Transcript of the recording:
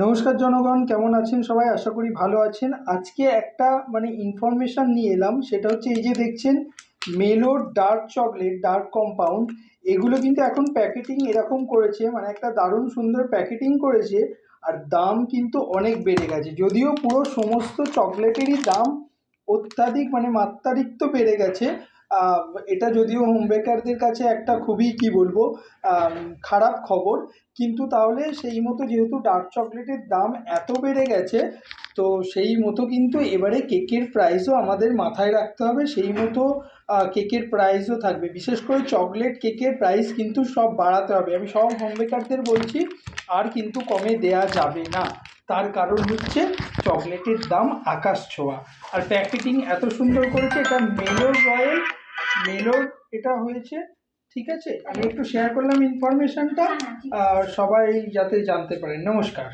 নমস্কার জনগণ, কেমন আছেন সবাই? আশা করি ভালো আছেন। আজকে একটা ইনফরমেশান নিয়ে এলাম, সেটা হচ্ছে এই যে দেখছেন মেলোর ডার্ক চকলেট, ডার্ক কম্পাউন্ড, এগুলো কিন্তু এখন প্যাকেটিং এরকম করেছে, একটা দারুণ সুন্দর প্যাকেটিং করেছে। আর দাম কিন্তু অনেক বেড়ে গেছে, যদিও পুরো সমস্ত চকলেটেরই দাম অত্যাধিক মাত্রাতিরিক্ত বেড়ে গেছে। এটা যদিও হোম বেকারদের কাছে একটা খুবই কি বলবো খারাপ খবর, কিন্তু তাহলে সেই মতো যেহেতু ডার্ক চকলেটের দাম এত বেড়ে গেছে, তো সেই মতো কিন্তু এবারে কেকের প্রাইসও আমাদের মাথায় রাখতে হবে। সেই মতো কেকের প্রাইসও থাকবে, বিশেষ করে চকলেট কেকের প্রাইস কিন্তু সব বাড়াতে হবে। আমি সব হোম বেকারদের বলছি, আর কিন্তু কমে দেয়া যাবে না। তার কারণ হচ্ছে চকলেটের দাম আকাশ ছোঁয়া, আর প্যাকেটিং এত সুন্দর করেছে। এটা মেলোর রয়্যাল মেলোর এটা হয়েছে। ঠিক আছে, আমি একটু শেয়ার করলাম ইনফরমেশনটা, সবাই যাতে জানতে পারেন। নমস্কার।